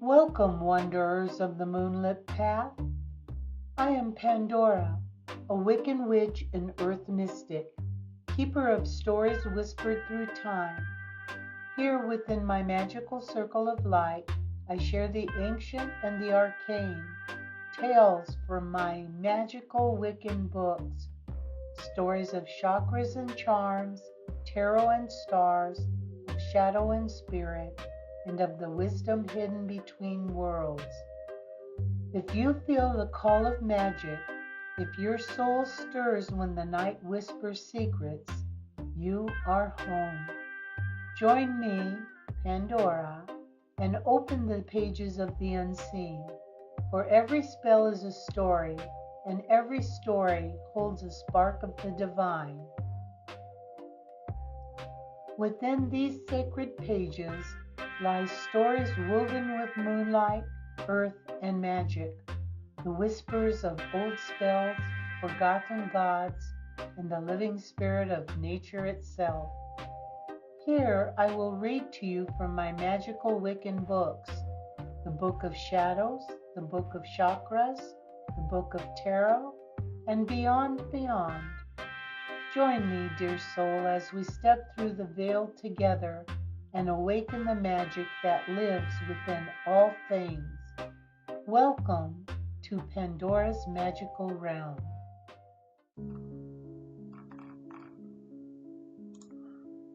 Welcome, wanderers of the moonlit path. I am Pandora, a Wiccan witch and earth mystic, keeper of stories whispered through time. Here within my magical circle of light, I share the ancient and the arcane, tales from my magical Wiccan books, stories of chakras and charms, tarot and stars, of shadow and spirit, and of the wisdom hidden between worlds. If you feel the call of magic, if your soul stirs when the night whispers secrets, you are home. Join me, Pandora, and open the pages of the unseen, for every spell is a story, and every story holds a spark of the divine. Within these sacred pages lie stories woven with moonlight, earth, and magic, the whispers of old spells, forgotten gods, and the living spirit of nature itself. Here I will read to you from my magical Wiccan books, the Book of Shadows, the Book of Chakras, the Book of Tarot, and beyond. Join me, dear soul, as we step through the veil together and awaken the magic that lives within all things. Welcome to Pandora's magical realm.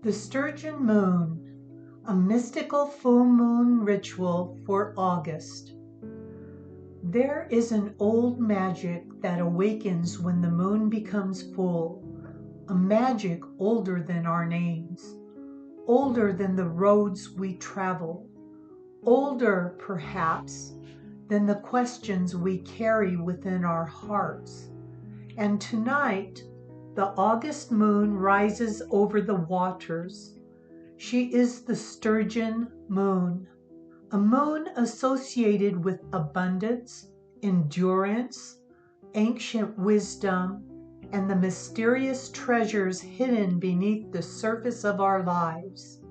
The Sturgeon Moon, a mystical full moon ritual for August. There is an old magic that awakens when the moon becomes full, a magic older than our names, older than the roads we travel, older, perhaps, than the questions we carry within our hearts. And tonight, the August moon rises over the waters. She is the Sturgeon moon, a moon associated with abundance, endurance, ancient wisdom, and the mysterious treasures hidden beneath the surface of our lives.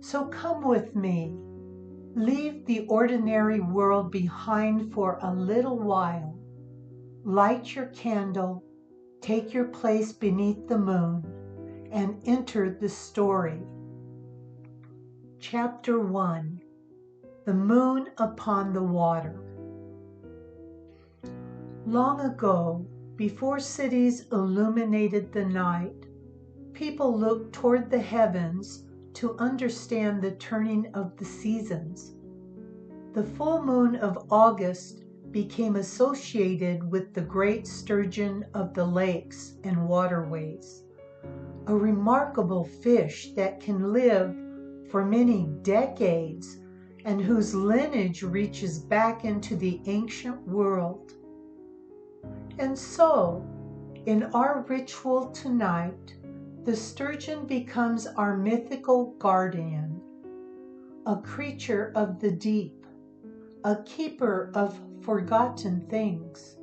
So come with me. Leave the ordinary world behind for a little while. Light your candle, take your place beneath the moon, and enter the story. Chapter 1: The Moon Upon the Water. Long ago, before cities illuminated the night, people looked toward the heavens to understand the turning of the seasons. The full moon of August became associated with the great sturgeon of the lakes and waterways, a remarkable fish that can live for many decades and whose lineage reaches back into the ancient world. And so, in our ritual tonight, the sturgeon becomes our mythical guardian, a creature of the deep, a keeper of forgotten things.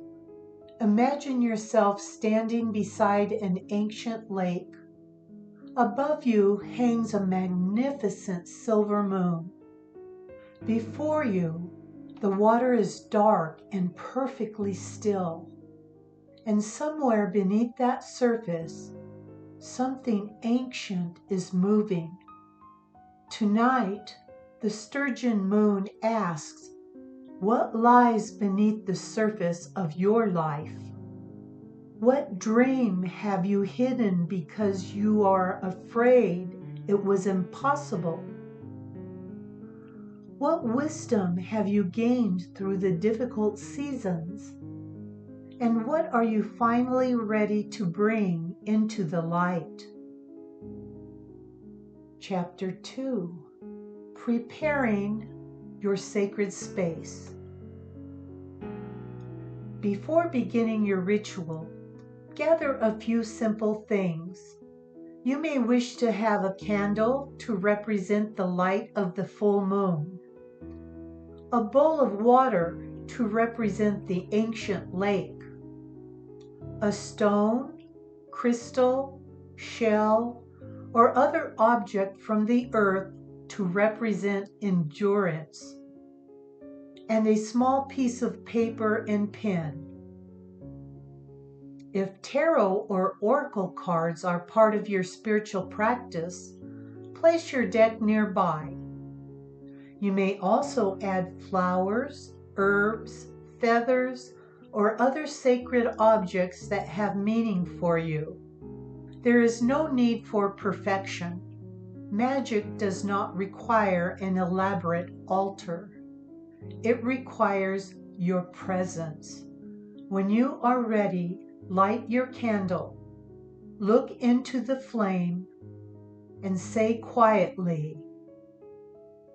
Imagine yourself standing beside an ancient lake. Above you hangs a magnificent silver moon. Before you, the water is dark and perfectly still. And somewhere beneath that surface, something ancient is moving. Tonight, the Sturgeon moon asks, what lies beneath the surface of your life? What dream have you hidden because you are afraid it was impossible? What wisdom have you gained through the difficult seasons? And what are you finally ready to bring into the light? Chapter 2: Preparing your sacred space. Before beginning your ritual, gather a few simple things. You may wish to have a candle to represent the light of the full moon, a bowl of water to represent the ancient lake, a stone, crystal, shell, or other object from the earth to represent endurance, and a small piece of paper and pen. If tarot or oracle cards are part of your spiritual practice, place your deck nearby. You may also add flowers, herbs, feathers, or other sacred objects that have meaning for you. There is no need for perfection. Magic does not require an elaborate altar. It requires your presence. When you are ready, light your candle, look into the flame, and say quietly,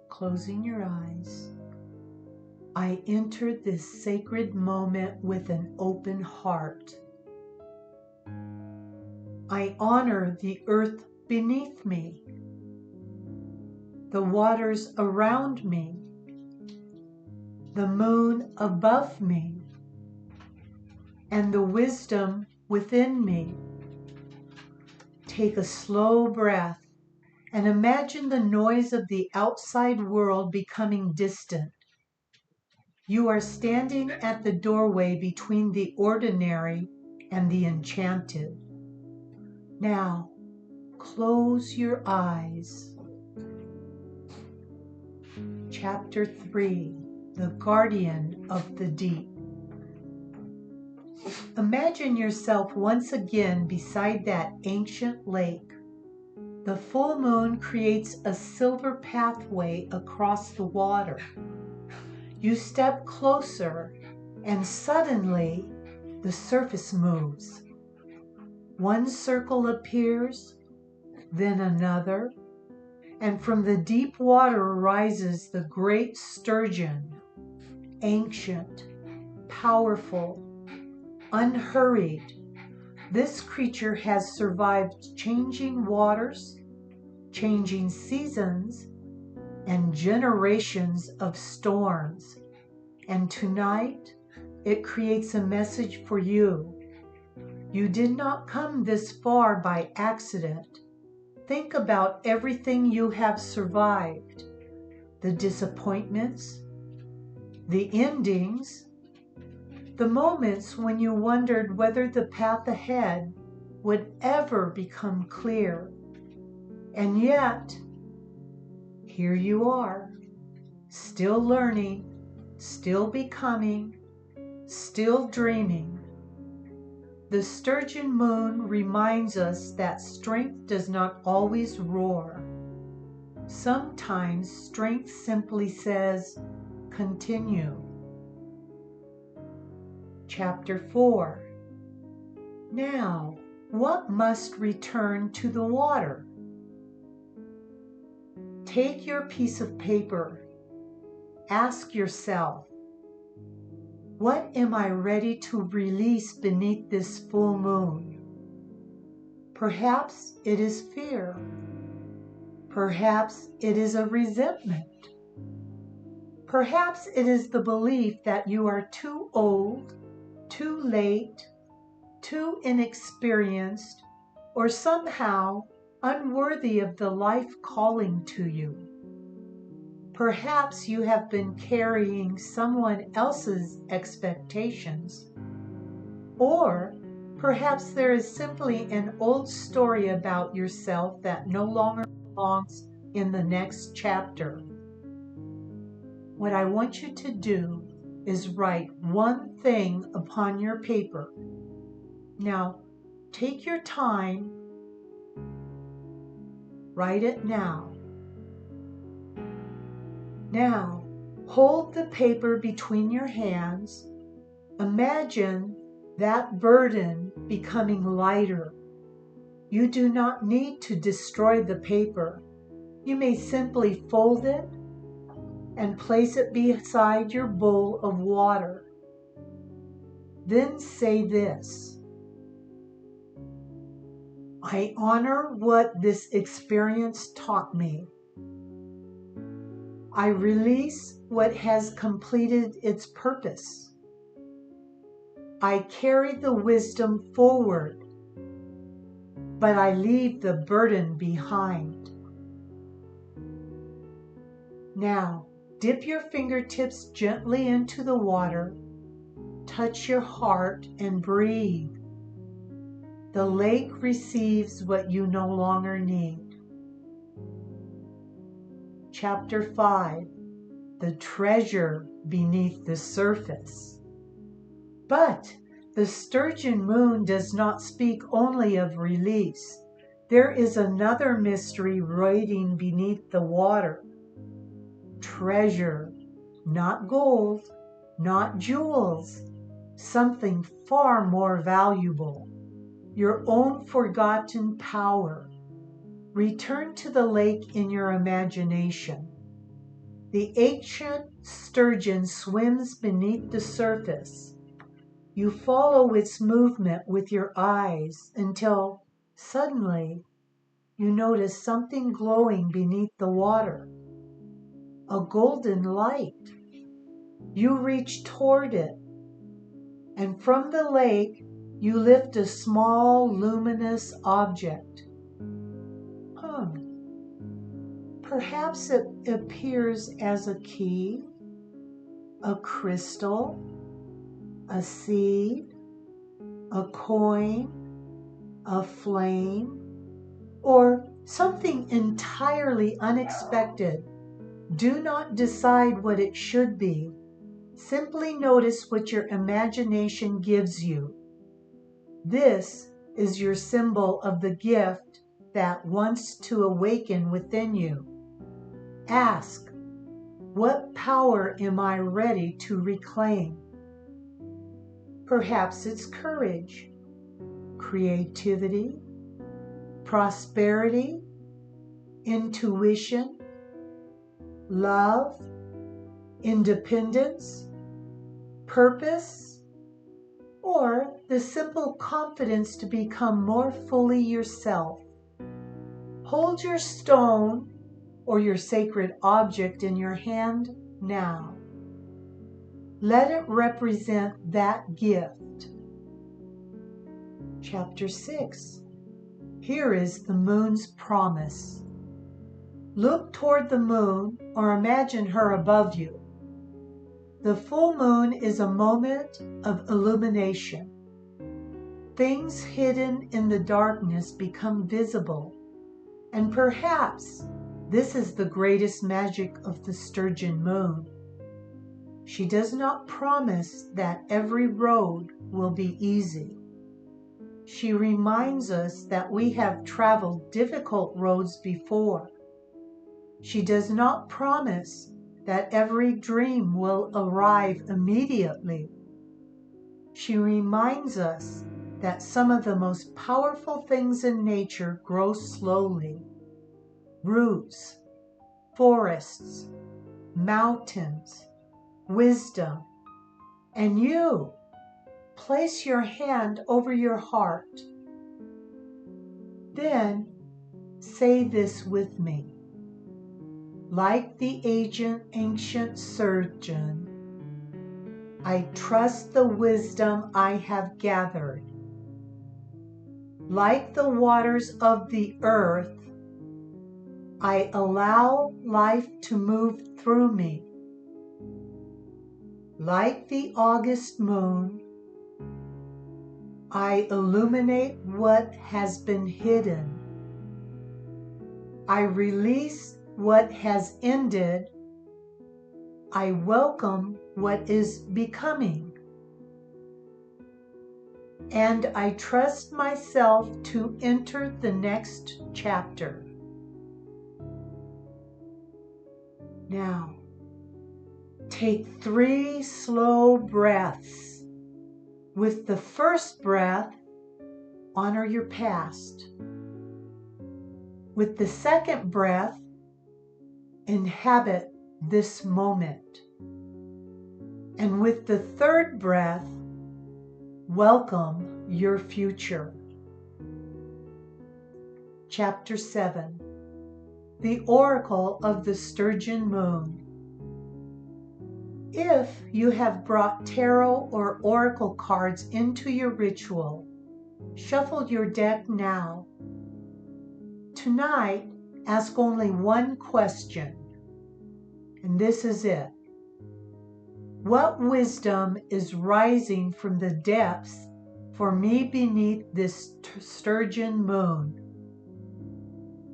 closing your eyes, I enter this sacred moment with an open heart. I honor the earth beneath me, the waters around me, the moon above me, and the wisdom within me. Take a slow breath and imagine the noise of the outside world becoming distant. You are standing at the doorway between the ordinary and the enchanted. Now, close your eyes. Chapter 3, The Guardian of the Deep. Imagine yourself once again beside that ancient lake. The full moon creates a silver pathway across the water. You step closer, and suddenly the surface moves. One circle appears, then another, and from the deep water rises the great sturgeon, ancient, powerful, unhurried. This creature has survived changing waters, changing seasons, and generations of storms. And tonight, it creates a message for you. You did not come this far by accident. Think about everything you have survived, the disappointments, the endings, the moments when you wondered whether the path ahead would ever become clear. And yet, here you are, still learning, still becoming, still dreaming. The Sturgeon moon reminds us that strength does not always roar. Sometimes strength simply says, continue. Chapter 4. Now, what must return to the water? Take your piece of paper. Ask yourself, what am I ready to release beneath this full moon? Perhaps it is fear. Perhaps it is a resentment. Perhaps it is the belief that you are too old, too late, too inexperienced, or somehow unworthy of the life calling to you. Perhaps you have been carrying someone else's expectations. Or perhaps there is simply an old story about yourself that no longer belongs in the next chapter. What I want you to do is write one thing upon your paper. Now, take your time. Write it now. Now, hold the paper between your hands. Imagine that burden becoming lighter. You do not need to destroy the paper. You may simply fold it and place it beside your bowl of water. Then say this: I honor what this experience taught me. I release what has completed its purpose. I carry the wisdom forward, but I leave the burden behind. Now, Dip your fingertips gently into the water, touch your heart, and breathe. The lake receives what you no longer need. Chapter 5. The treasure beneath the surface. But the sturgeon moon does not speak only of release. There is another mystery waiting beneath the water. Treasure, not gold, not jewels, something far more valuable. Your own forgotten power. Return to the lake in your imagination. The ancient sturgeon swims beneath the surface. You follow its movement with your eyes until suddenly you notice something glowing beneath the water. A golden light. You reach toward it, and from the lake you lift a small luminous object. Perhaps it appears as a key, a crystal, a seed, a coin, a flame, or something entirely unexpected. Do not decide what it should be. Simply notice what your imagination gives you. This is your symbol of the gift that wants to awaken within you. Ask, what power am I ready to reclaim? Perhaps it's courage, creativity, prosperity, intuition, love, independence, purpose, or the simple confidence to become more fully yourself. Hold your stone or your sacred object in your hand now. Let it represent that gift. Chapter 6. Here is the moon's promise. Look toward the moon or imagine her above you. The full moon is a moment of illumination. Things hidden in the darkness become visible, and perhaps this is the greatest magic of the sturgeon moon. She does not promise that every road will be easy. She reminds us that we have traveled difficult roads before. She does not promise that every dream will arrive immediately. She reminds us that some of the most powerful things in nature grow slowly. Roots, forests, mountains, wisdom, and you. Place your hand over your heart. Then say this with me. Like the ancient surgeon, I trust the wisdom I have gathered. Like the waters of the earth, I allow life to move through me. Like the August moon, I illuminate what has been hidden. I release what has ended. I welcome what is becoming. And I trust myself to enter the next chapter. Now, take 3 slow breaths. With the first breath, honor your past. With the second breath, inhabit this moment. And with the third breath, welcome your future. Chapter 7. The Oracle of the Sturgeon Moon. If you have brought tarot or oracle cards into your ritual, shuffle your deck now. Tonight, ask only one question. And this is it. What wisdom is rising from the depths for me beneath this sturgeon moon?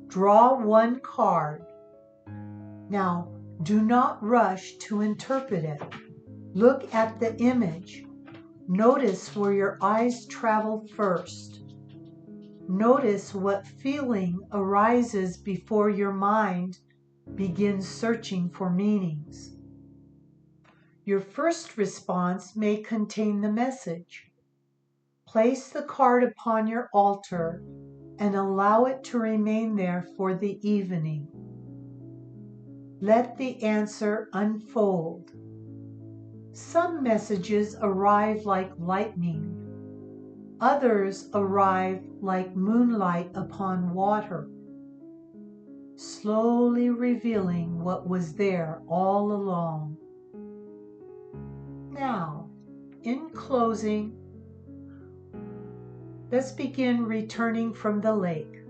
Draw one card. Now, do not rush to interpret it. Look at the image. Notice where your eyes travel first. Notice what feeling arises before your mind begins searching for meanings. Your first response may contain the message. Place the card upon your altar and allow it to remain there for the evening. Let the answer unfold. Some messages arrive like lightning. Others arrive like moonlight upon water, slowly revealing what was there all along. Now, in closing, let's begin returning from the lake.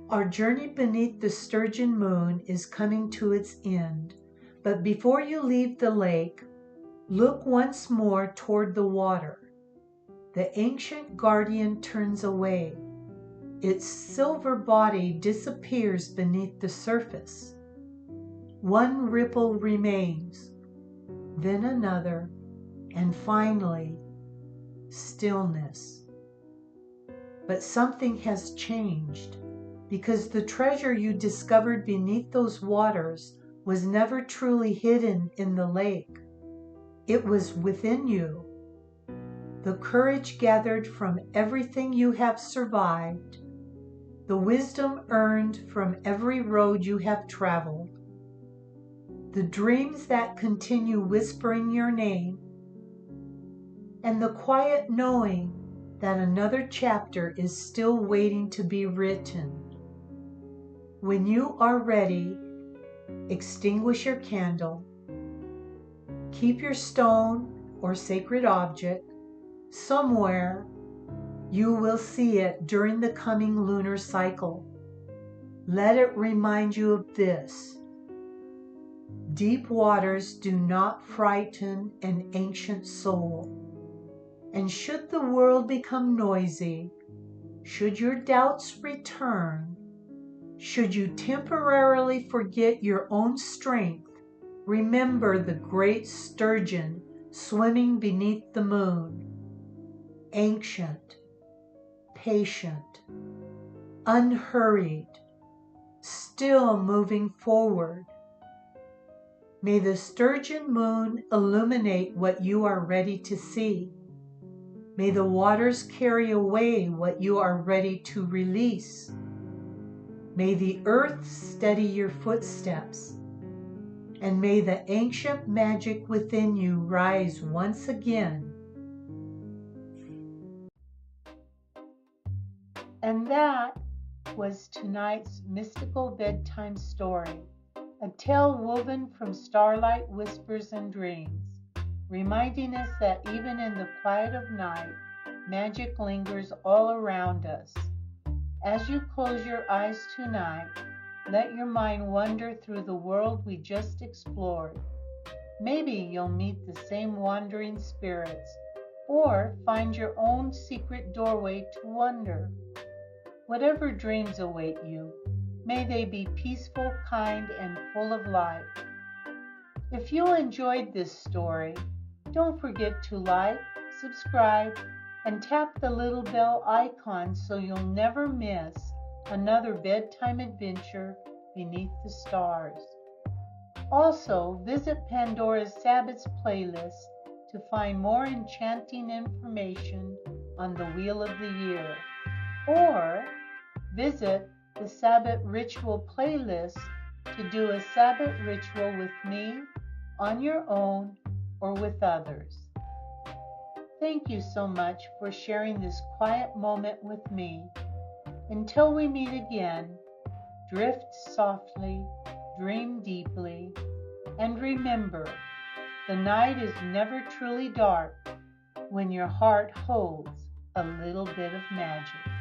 Our journey beneath the sturgeon moon is coming to its end, but before you leave the lake, look once more toward the water. The ancient guardian turns away. Its silver body disappears beneath the surface. One ripple remains, then another, and finally, stillness. But something has changed, because the treasure you discovered beneath those waters was never truly hidden in the lake. It was within you. The courage gathered from everything you have survived, the wisdom earned from every road you have traveled, the dreams that continue whispering your name, and the quiet knowing that another chapter is still waiting to be written. When you are ready, extinguish your candle, keep your stone or sacred object somewhere. You will see it during the coming lunar cycle. Let it remind you of this. Deep waters do not frighten an ancient soul. And should the world become noisy, should your doubts return, should you temporarily forget your own strength, remember the great sturgeon swimming beneath the moon. Ancient, patient, unhurried, still moving forward. May the sturgeon moon illuminate what you are ready to see. May the waters carry away what you are ready to release. May the earth steady your footsteps. And may the ancient magic within you rise once again. And that was tonight's mystical bedtime story, a tale woven from starlight whispers and dreams, reminding us that even in the quiet of night, magic lingers all around us. As you close your eyes tonight, let your mind wander through the world we just explored. Maybe you'll meet the same wandering spirits, or find your own secret doorway to wonder. Whatever dreams await you, may they be peaceful, kind, and full of light. If you enjoyed this story, don't forget to like, subscribe, and tap the little bell icon so you'll never miss another bedtime adventure beneath the stars. Also, visit Pandora's Sabbaths playlist to find more enchanting information on the Wheel of the Year. Or visit the Sabbath Ritual playlist to do a Sabbath ritual with me, on your own, or with others. Thank you so much for sharing this quiet moment with me. Until we meet again, drift softly, dream deeply, and remember, the night is never truly dark when your heart holds a little bit of magic.